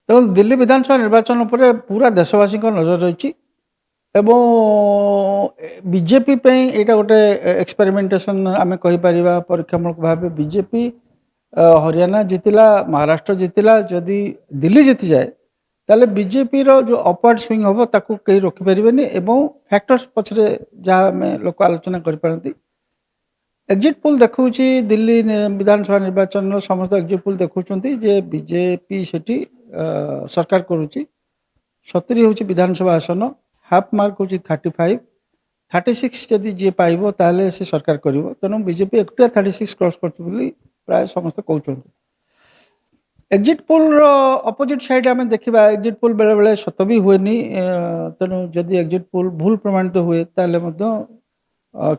এবং দিল্লী বিধানসভা নির্বাচন উপরে পুরা দেশবাসী নজর রয়েছে এবং বিজেপি এইটা গোটে এক্সপেরিমেंटेशन आम कहीपर परीक्षामूलक भाव बीजेपी हरियाणा जितिला महाराष्ट्र जितिला जदि दिल्ली जीति जाए ताले बीजेपी रो जो अपवर्ड स्विंग हम ताकू कहीं रोकीपारे एवं फैक्टर्स पछरे जहाँ आम लोक आलोचना कर एग्जिट पोल देखा दिल्ली विधानसभा निर्वाचन समस्त एग्जिट पोल देखुं जे बीजेपी सेठी सरकार करुच्ची 70 हूँ विधानसभा आसन हाफ मार्क हूँ 35 36 जदि जी पाइब ताले से सरकार कर तेणु बीजेपी एकुटिया 36 क्रॉस कर प्राय समस्त कहते एग्जिट पोल अपोजिट साइड आम देखा एग्जिट पोल बेले बेले सत भी हुए तेणु जदि एग्जिट पोल भूल प्रमाणित हुए ताले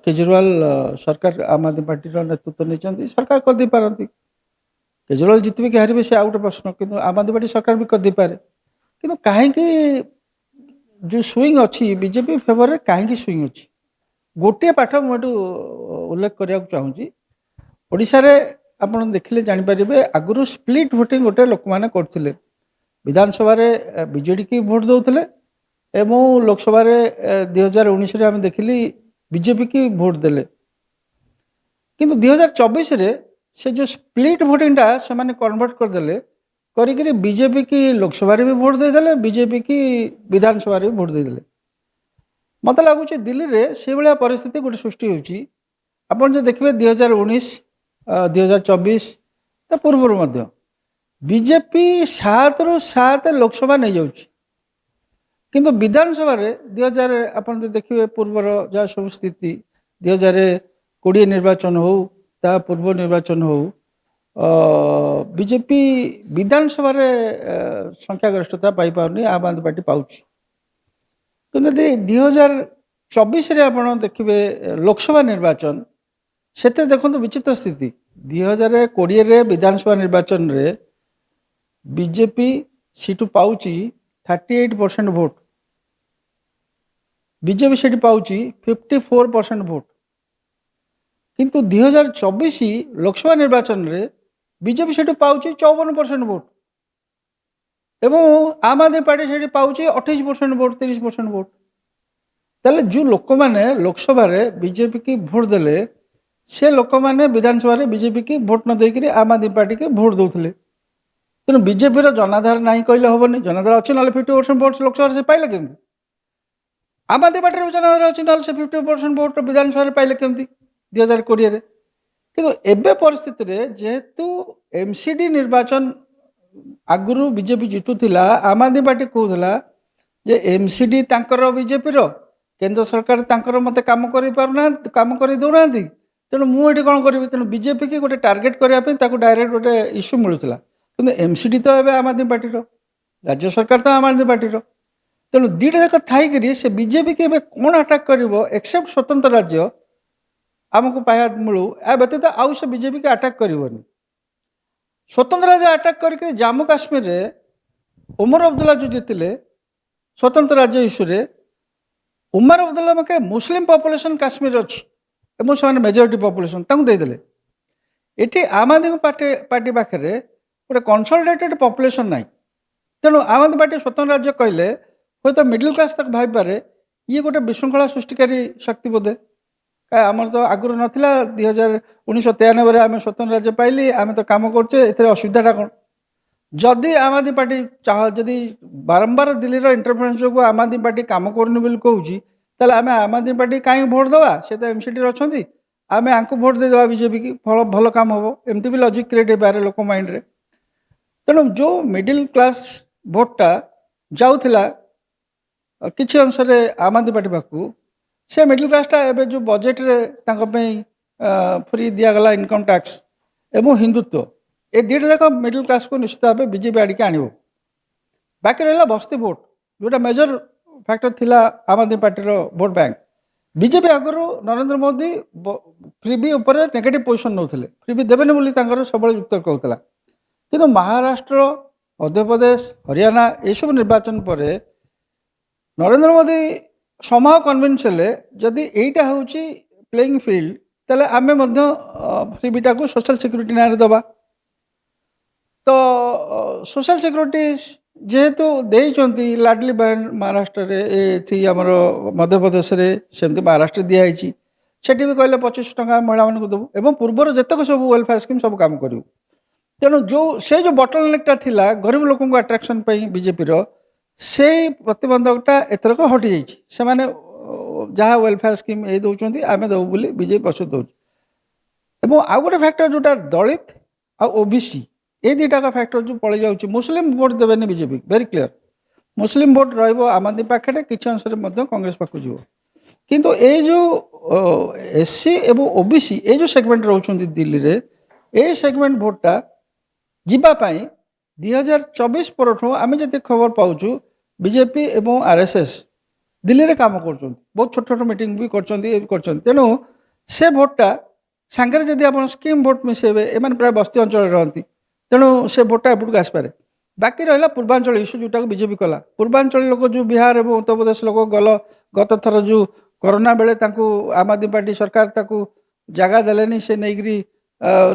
केजरीवाल सरकार आम आदमी पार्टी नेतृत्व नहीं सरकार कर दे पारती केजरीवाल जितबे कि हारे से आउ गोटे प्रश्न कि आम आदमी पार्टी सरकार भी कर दे पारे कि कहीं जो स्विंग अच्छी बीजेपी फेवर कहीं स्विंग अच्छी गोटे पाठ मुझे उल्लेख करने चाहूँगी ओडिशा रे आपण देखिले जानीपारे आगुरी स्प्लिट भोटिंग गोटे लोक मैंने करते विधानसभा बीजेडी की भोट दौले एवं लोकसभा 2019 आम देखिली बीजेपी की भोट देले किंतु 2024 से जो स्प्लिट भोटिंगटा से मैंने कन्वर्ट करदे करी बीजेपी की लोकसभा भी भोट देदेले बीजेपी की विधानसभा भी भोट देदेले मत लगुच दिल्ली में से भाया परिस्थिति गोटे सृष्टि होती आपड़ जो देखिए 2019 2024 पूर्व बीजेपी 7 ରୁ 7 लोकसभा नहीं जाऊँ किंतु विधानसभा 2000 आप देखिए पूर्वर जहाँ सब स्थिति 2020 निर्वाचन हो ता पूर्व निर्वाचन हो बीजेपी विधानसभा संख्यागरिष्ठता पाई पारनी आम आदमी पार्टी पाँच किंतु 2024 आप देखिए लोकसभा निर्वाचन से देखो विचित्र स्थिति 2020 विधानसभा निर्वाचन रे बीजेपी सीटू पाँच 38% भोट बीजेपी से पाँच 54% भोट किंतु 2024 लोकसभा निर्वाचन रे बीजेपी से पाँच 54% भोट एवं आम आदमी पार्टी से पाँच 28% भोट 30% भोट ताले जो लोक मैंने लोकसभा बीजेपी की भोट देले से लोक मैंने विधानसभा बीजेपी की भोट न देकर आम आदमी पार्टी के भोट दौले तेणु बीजेपी जनाधार नहीं कहले हेनी जनाधार अच्छी ना 50% भोट लोकसभा से पाइले केमती आम आदमी पार्टी जनाधार अच्छी ना से 50% भोट विधानसभा पाइले केमती 2020 किंतु एबे परिस्थिति रे जेहेतु एमसीडी निर्वाचन आगुरु बीजेपी जितुला आम आदमी पार्टी कहूला जे एमसीडी तांकर बीजेपी केंद्र सरकार तांकर मते काम करि पारुना काम करि दौना तेणु मुझे कौन करी तेणु बीजेपी की गोटे टार्गेट करने डायरेक्ट गोटे इश्यू मिलूला कि एमसीडी तो ए आम आदमी पार्टी राज्य सरकार तो आम आदमी पार्टी तेणु दुईटा जाक थी से बीजेपी की कौन अटाक कर एक्सेप्ट स्वतंत्र राज्य आमको पाया मिलू या व्यतीत आउ से बीजेपी की अटाक करनी स्वतंत्र राज्य अटाक कर जम्मू काश्मीर उमर अब्दुल्ला जो जीतिले स्वतंत्र राज्य इश्यूरे उमर अब्दुल्ला मके मुस्लिम पॉपुलेशन काश्मीर अच्छी एवं से मेजोरिटी पॉपुलेशन देदेले ये आम आदमी पार्टी पाखे गोटे कंसोलिडेटेड पॉपुलेशन ना तेणु आम आदमी पार्टी स्वतंत्र राज्य कहले हूँ तो मिडिल क्लास तक भाई पारे ये गोटे विशृंखला सृष्टिकारी शक्ति बोधे क्या आमर तो आगुरी नाला 1993 आम स्वतंत्र राज्य पाइली आम तो कम करचे असुविधाटा कौन जदि आम आदमी पार्टी चाह जदि बारंबार दिल्ली इंटरफेरेन्स जो आम आदमी पार्टी कम करनी कहूँ ताले आम आम आदमी पार्टी कहीं भोट दवा से तो एमसीडी अच्छा आम आपको भोट देदेवा बीजेपी की भल काम हम एमती भी लॉजिक क्रिएट हो पारे लोक माइंड रे तेणु जो मिडिल क्लास भोटा जाऊला किसी अंश आम आदमी पार्टी पाखु से मिडिल क्लासटा एवं जो बजेट रे फ्री दिगला इनकम टैक्स एवं हिंदुत्व ये दुईटा जाक मिडिल क्लास को निश्चित भाव बीजेपी आड़के आण बाकी रहा बस्ती भोट जोटा मेजर फैक्टर थिला Aam Aadmi party vote bank BJP आगुरी नरेंद्र मोदी फ्रीबी उपर नेगेटिव पोजिशन नौले फ्रीबी देवेनि बोली सब युक्त कहूला किंतु महाराष्ट्र मध्य प्रदेश हरियाणा ये सब निर्वाचन पर नरेंद्र मोदी समाह कन्विन्स हेले जदि यहीटा हूँ प्लेइंग फील्ड तेल आम फ्रीबीटा को सोशल सिक्यूरीटी ना दबा तो सोशल सिक्यूरीटी ଯେହେତୁ ଦେଇଛନ୍ତି ଲାଡଲି ବହନ ମହାରାଷ୍ଟ୍ରରେ ଏଠି ଆମର ମଧ୍ୟପ୍ରଦେଶରେ ସେମିତି ମହାରାଷ୍ଟ୍ର ଦିଆହେଇଛି, ସେଠି ବି କହିଲେ 25 ଟଙ୍କା ମହିଳାମାନଙ୍କୁ ଦେବୁ ଏବଂ ପୂର୍ବରୁ ଯେତେକ ସବୁ ୱେଲଫେୟାର ସ୍କିମ୍ ସବୁ କାମ କରିବୁ। ତେଣୁ ସେ ଯେଉଁ ବଟଲନେକ୍ଟା ଥିଲା ଗରିବ ଲୋକଙ୍କୁ ଆଟ୍ରାକ୍ସନ୍ ପାଇଁ ବିଜେପିର, ସେଇ ପ୍ରତିବନ୍ଧକଟା ଏଥରକ ହଟିଯାଇଛି। ସେମାନେ ଯାହା ୱେଲଫେୟାର ସ୍କିମ୍ ଏଇ ଦେଉଛନ୍ତି ଆମେ ଦେବୁ ବୋଲି ବିଜେପି ପ୍ରସ୍ତୁତ ଦେଉଛି। ଏବଂ ଆଉ ଗୋଟେ ଫ୍ୟାକ୍ଟର ଯେଉଁଟା ଦଳିତ ଆଉ ଓବିସି, এই ଦୁଇଟାକ ଫ୍ୟାକ୍ଟର ଯେଉଁ ପଳେଇ ଯାଉଛି, ମୁସଲିମ ଭୋଟ ଦେବେନି ବିଜେପି, ଭେରି କ୍ଲିଅର। ମୁସଲିମ ଭୋଟ ରହିବ ଆମ ଆଦମୀ ପାଖରେ, କିଛି ଅଂଶରେ ମଧ୍ୟ କଂଗ୍ରେସ ପାଖକୁ ଯିବ। କିନ୍ତୁ ଏଇ ଯେଉଁ ଏସସି ଏବଂ ଓବିସି ଏଇ ଯେଉଁ ସେଗମେଣ୍ଟ ରହୁଛନ୍ତି ଦିଲ୍ଲୀରେ, ଏଇ ସେଗମେଣ୍ଟ ଭୋଟଟା ଯିବା ପାଇଁ 2024 ପରଠୁ ଆମେ ଯେତିକି ଖବର ପାଉଛୁ ବିଜେପି ଏବଂ ଆରଏସଏସ୍ ଦିଲ୍ଲୀରେ କାମ କରୁଛନ୍ତି, ବହୁତ ଛୋଟ ଛୋଟ ମିଟିଂ ବି କରୁଛନ୍ତି। ତେଣୁ ସେ ଭୋଟଟା ସାଙ୍ଗରେ ଯଦି ଆପଣ ସ୍କିମ୍ ଭୋଟ ମିଶାଇବେ, ଏମାନେ ପ୍ରାୟ ବସ୍ତି ଅଞ୍ଚଳରେ ରହନ୍ତି, ତେଣୁ ସେ ଭୋଟଟା ଏପଟକୁ ଆସିପାରେ। ବାକି ରହିଲା ପୂର୍ବାଞ୍ଚଳ ଇସ୍ୟୁ, ଯେଉଁଟାକୁ ବିଜେପି କଲା। ପୂର୍ବାଞ୍ଚଳ ଲୋକ ଯେଉଁ ବିହାର ଏବଂ ଉତ୍ତରପ୍ରଦେଶ ଲୋକ ଗତ ଥର ଯେଉଁ କରୋନା ବେଳେ ତାଙ୍କୁ ଆମ ଆଦମୀ ପାର୍ଟି ସରକାର ତାକୁ ଜାଗା ଦେଲେନି, ସେ ନେଇକରି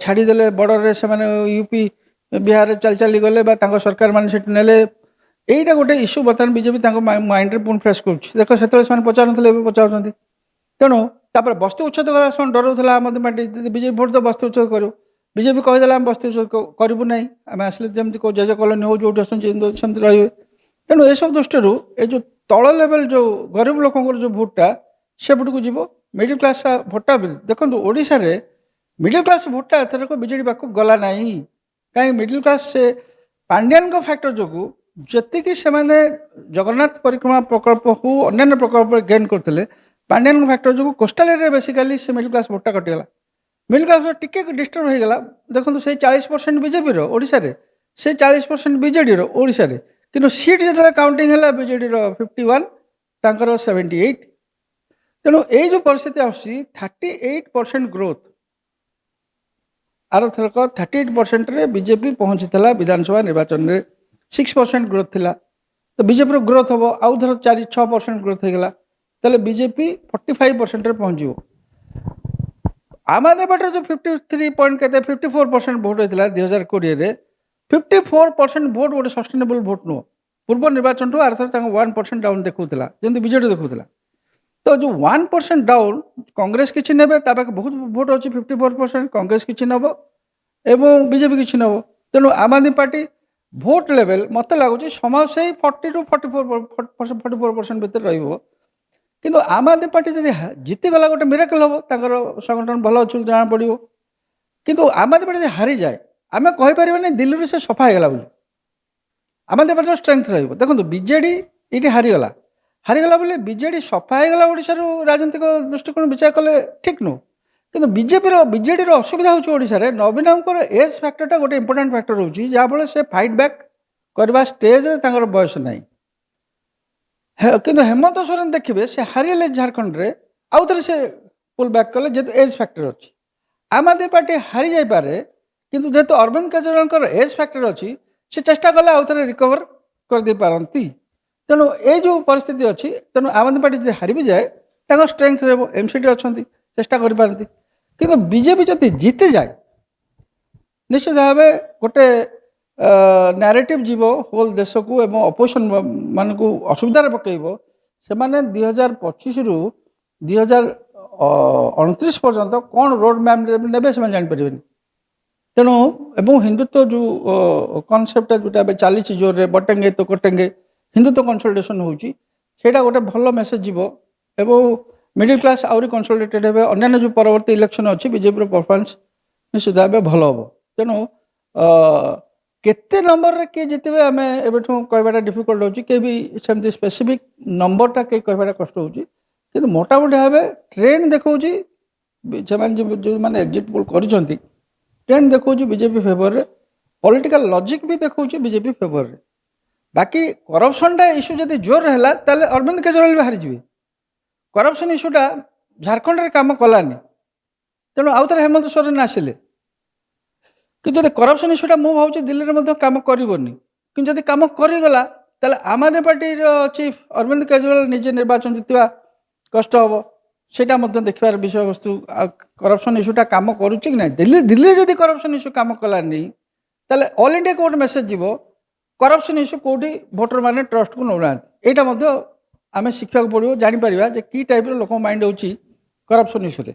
ଛାଡ଼ିଦେଲେ ବର୍ଡ଼ରରେ, ସେମାନେ ୟୁପି ବିହାରରେ ଚାଲି ଗଲେ ବା ତାଙ୍କ ସରକାର ମାନେ ସେଠି ନେଲେ। এইটা ଗୋଟେ ଇସ୍ୟୁ ବର୍ତ୍ତମାନ ବିଜେପି ତାଙ୍କ ମାଇଣ୍ଡରେ ପୁଣି ଫ୍ରେଶ୍ କରୁଛି। ଦେଖ ସେତେବେଳେ ସେମାନେ ପଚାରୁନଥିଲେ, ଏବେ ପଚାରୁଛନ୍ତି। ତେଣୁ ତାପରେ ବସ୍ତି ଉଚ୍ଛେଦ କଥା ସେମାନେ ଡରଉଥିଲା ଆମ ଆଦମୀ ପାର୍ଟି, ଯଦି ବିଜେପି ଭୋଟ ଦେବ ବସ୍ତି ଉଚ୍ଛେଦ କରିବ। ବିଜେପି କହିଦେଲା ଆମେ ବସ୍ତି ଉଚ୍ଛେଦ କରିବୁ ନାହିଁ, ଆମେ ଆସିଲେ ଯେମିତି କେଉଁ ଜେଜେ କଲୋନୀ ହଉ ଯେଉଁଠି ଅଛନ୍ତି ସେମିତି ରହିବେ। ତେଣୁ ଏସବୁ ଦୃଷ୍ଟିରୁ ଏ ଯେଉଁ ତଳ ଲେଭେଲ ଯେଉଁ ଗରିବ ଲୋକଙ୍କର ଯେଉଁ ଭୋଟଟା ସେପଟକୁ ଯିବ। ମିଡ଼ିଲ କ୍ଲାସ୍ ଭୋଟଟା ଦେଖନ୍ତୁ ଓଡ଼ିଶାରେ ମିଡ଼ିଲ କ୍ଲାସ୍ ଭୋଟଟା ଏଥରକ ବିଜେଡ଼ି ପାଖକୁ ଗଲା ନାହିଁ। କାହିଁକି ମିଡ଼ିଲ କ୍ଲାସ୍ ସେ ପାଣ୍ଡିଆନଙ୍କ ଫ୍ୟାକ୍ଟର ଯୋଗୁଁ ଯେତିକି ସେମାନେ ଜଗନ୍ନାଥ ପରିକ୍ରମା ପ୍ରକଳ୍ପ ହଉ ଅନ୍ୟାନ୍ୟ ପ୍ରକଳ୍ପରେ ଗେନ୍ କରିଥିଲେ, ପାଣ୍ଡିଆନଙ୍କ ଫ୍ୟାକ୍ଟର ଯୋଗୁଁ କୋଷ୍ଟାଲ ଏରିଆରେ ବେସିକାଲି ସେ ମିଡ଼ିଲ କ୍ଲାସ୍ ଭୋଟଟା କଟିଗଲା। ମିଡ଼ିଲ କ୍ଲାସ୍ ଟିକେ ଡିଷ୍ଟର୍ବ ହେଇଗଲା। ଦେଖନ୍ତୁ ସେଇ 40% ବିଜେପିର ଓଡ଼ିଶାରେ, ସେଇ 40% ବିଜେଡ଼ିର ଓଡ଼ିଶାରେ, କିନ୍ତୁ ସିଟ୍ ଯେତେବେଳେ କାଉଣ୍ଟିଂ ହେଲା ବିଜେଡ଼ିର 51, ତାଙ୍କର 78। ତେଣୁ ଏଇ ଯେଉଁ ପରିସ୍ଥିତି ଆସୁଛି, 38% ଗ୍ରୋଥ୍, ଆରଥରକ 38%ରେ ବିଜେପି ପହଞ୍ଚିଥିଲା ବିଧାନସଭା ନିର୍ବାଚନରେ, 6% ଗ୍ରୋଥ୍ ଥିଲା। ତ ବିଜେପିର ଗ୍ରୋଥ୍ ହେବ, ଆଉ ଧର 4-6% ଗ୍ରୋଥ୍ ହେଇଗଲା, ତାହେଲେ ବିଜେପି 45%ରେ ପହଞ୍ଚିବ। ଆମ ଆଦମୀ ପାର୍ଟିର ଯେଉଁ 54% ଭୋଟ୍ ହୋଇଥିଲା 2020ରେ, 54% ଭୋଟ୍ ଗୋଟେ ସଷ୍ଟେନେବଲ୍ ଭୋଟ୍ ନୁହଁ। ପୂର୍ବ ନିର୍ବାଚନଠୁ ଆରଥର ତାଙ୍କ 1% ଡାଉନ୍ ଦେଖାଉଥିଲା, ଯେମିତି ବିଜେଡ଼ି ଦେଖାଉଥିଲା। ତ ଯେଉଁ 1% ଡାଉନ୍, କଂଗ୍ରେସ କିଛି ନେବେ, ତା ପାଖେ ବହୁତ ଭୋଟ୍ ଅଛି 54%, କଂଗ୍ରେସ କିଛି ନେବ ଏବଂ ବିଜେପି କିଛି ନେବ। ତେଣୁ ଆମ ଆଦମୀ ପାର୍ଟି ଭୋଟ୍ ଲେଭେଲ୍ ମୋତେ ଲାଗୁଛି ସମୟ ସେଇ 40-44% ଭିତରେ ରହିବ। କିନ୍ତୁ ଆମ ଆଦମୀ ପାର୍ଟି ଯଦି ଜିତିଗଲା, ଗୋଟେ ମିରାକଲ୍ ହେବ, ତାଙ୍କର ସଂଗଠନ ଭଲ ଅଛି ବୋଲି ଜଣାପଡ଼ିବ। କିନ୍ତୁ ଆମ ଆଦମୀ ପାର୍ଟି ଯଦି ହାରିଯାଏ, ଆମେ କହିପାରିବାନି ଦିଲ୍ଲୀରୁ ସେ ସଫା ହେଇଗଲା ବୋଲି। ଆମ ଆଦମୀ ପାର୍ଟିର ଷ୍ଟ୍ରେଙ୍ଗଥ୍ ରହିବ। ଦେଖନ୍ତୁ ବିଜେଡ଼ି ଏଇଠି ହାରିଗଲା ବୋଲି ବିଜେଡ଼ି ସଫା ହେଇଗଲା ଓଡ଼ିଶାରୁ ରାଜନୈତିକ ଦୃଷ୍ଟିକୋଣ ବିଚାର କଲେ ଠିକ୍ ନୁହଁ। କିନ୍ତୁ ବିଜେଡ଼ିର ଅସୁବିଧା ହେଉଛି ଓଡ଼ିଶାରେ ନବୀନଙ୍କର ଏଜ୍ ଫ୍ୟାକ୍ଟରଟା ଗୋଟେ ଇମ୍ପୋର୍ଟାଣ୍ଟ ଫ୍ୟାକ୍ଟର ରହୁଛି, ଯାହାଫଳରେ ସେ ଫାଇଟ୍ ବ୍ୟାକ୍ କରିବା ଷ୍ଟେଜ୍ରେ ତାଙ୍କର ବୟସ ନାହିଁ। କିନ୍ତୁ ହେମନ୍ତ ସୋରେନ ଦେଖିବେ ସେ ହାରିଲେ ଝାଡ଼ଖଣ୍ଡରେ, ଆଉ ଥରେ ସେ ପୁଲ୍ ବ୍ୟାକ୍ କଲେ, ଯେହେତୁ ଏଜ୍ ଫ୍ୟାକ୍ଟର ଅଛି। ଆମ ଆଦମୀ ପାର୍ଟି ହାରି ଯାଇପାରେ, କିନ୍ତୁ ଯେହେତୁ ଅରବିନ୍ଦ କେଜରିୱାଲଙ୍କର ଏଜ୍ ଫ୍ୟାକ୍ଟର ଅଛି, ସେ ଚେଷ୍ଟା କଲେ ଆଉ ଥରେ ରିକଭର କରିଦେଇପାରନ୍ତି। ତେଣୁ ଏଇ ଯେଉଁ ପରିସ୍ଥିତି ଅଛି, ତେଣୁ ଆମ ଆଦମୀ ପାର୍ଟି ଯଦି ହାରି ବି ଯାଏ, ତାଙ୍କ ଷ୍ଟ୍ରେଙ୍ଗଥ୍ ରହିବ, ଏମ୍ସିଡି ଅଛନ୍ତି, ଚେଷ୍ଟା କରିପାରନ୍ତି। କିନ୍ତୁ ବିଜେପି ଯଦି ଜିତିଯାଏ, ନିଶ୍ଚିତ ଭାବେ ଗୋଟେ ନ୍ୟାରେଟିଭ୍ ଯିବ ହୋଲ୍ ଦେଶକୁ ଏବଂ ଅପୋଜିସନ୍ ମାନଙ୍କୁ ଅସୁବିଧାରେ ପକାଇବ। ସେମାନେ 2025ରୁ 2029 ପର୍ଯ୍ୟନ୍ତ କ'ଣ ରୋଡ୍ ମ୍ୟାପ୍ ନେବେ ସେମାନେ ଜାଣିପାରିବେନି। ତେଣୁ ଏବଂ ହିନ୍ଦୁତ୍ୱ ଯେଉଁ କନସେପ୍ଟଟା ଯେଉଁଟା ଏବେ ଚାଲିଛି ଜୋରରେ, ବଟେଙ୍ଗେ ତ କଟେଙ୍ଗେ, ହିନ୍ଦୁତ୍ୱ କନସଲ୍ଟେସନ୍ ହେଉଛି, ସେଇଟା ଗୋଟେ ଭଲ ମେସେଜ୍ ଯିବ ଏବଂ ମିଡ଼ିଲ୍ କ୍ଲାସ୍ ଆହୁରି କନସଲ୍ଟେଟେଡ୍ ହେବେ। ଅନ୍ୟାନ୍ୟ ଯେଉଁ ପରବର୍ତ୍ତୀ ଇଲେକ୍ସନ୍ ଅଛି, ବିଜେପିର ପରଫର୍ମାନ୍ସ ନିଶ୍ଚିତ ଭାବେ ଭଲ ହେବ। ତେଣୁ କେତେ ନମ୍ବରରେ କିଏ ଜିତିବେ ଆମେ ଏବେଠୁ କହିବାଟା ଡିଫିକଲ୍ଟ ହେଉଛି। କେହି ବି ସେମିତି ସ୍ପେସିଫିକ୍ ନମ୍ବରଟା କେହି କହିବାଟା କଷ୍ଟ ହେଉଛି। କିନ୍ତୁ ମୋଟାମୋଟି ଭାବେ ଟ୍ରେଣ୍ଡ ଦେଖାଉଛି, ସେମାନେ ଯେଉଁମାନେ ଏକ୍ଜିଟ୍ ପୋଲ୍ କରିଛନ୍ତି, ଟ୍ରେଣ୍ଡ ଦେଖାଉଛି ବିଜେପି ଫେଭରରେ, ପଲିଟିକାଲ ଲଜିକ୍ ବି ଦେଖାଉଛି ବିଜେପି ଫେଭରରେ। ବାକି କରପ୍ସନଟା ଇସ୍ୟୁ ଯଦି ଜୋର ହେଲା, ତାହେଲେ ଅରବିନ୍ଦ କେଜରିୱାଲ ବି ହାରିଯିବେ। କରପ୍ସନ ଇସ୍ୟୁଟା ଝାଡ଼ଖଣ୍ଡରେ କାମ କଲାନି, ତେଣୁ ଆଉ ଥରେ ହେମନ୍ତ ସୋରେନ ଆସିଲେ। କିନ୍ତୁ ଯଦି କରପ୍ସନ ଇସ୍ୟୁଟା ମୁଁ ଭାବୁଛି ଦିଲ୍ଲୀରେ ମଧ୍ୟ କାମ କରିବନି। କିନ୍ତୁ ଯଦି କାମ କରିଗଲା, ତାହେଲେ ଆମ ଆଦମୀ ପାର୍ଟିର ଚିଫ୍ ଅରବିନ୍ଦ କେଜରିୱାଲ ନିଜେ ନିର୍ବାଚନ ଜିତିବା କଷ୍ଟ ହେବ। ସେଇଟା ମଧ୍ୟ ଦେଖିବାର ବିଷୟବସ୍ତୁ। ଆଉ କରପ୍ସନ ଇସ୍ୟୁଟା କାମ କରୁଛି କି ନାହିଁ, ଦିଲ୍ଲୀରେ ଯଦି କରପ୍ସନ ଇସ୍ୟୁ କାମ କଲାନି, ତାହେଲେ ଅଲ୍ ଇଣ୍ଡିଆକୁ ଗୋଟେ ମେସେଜ୍ ଯିବ करप्शन इश्यू कौटी भोटर मैंने ट्रस्ट को नौना यहाँ आम शिखा पड़ो जापर कि टाइप लोक माइंड हो करप्शन इश्यू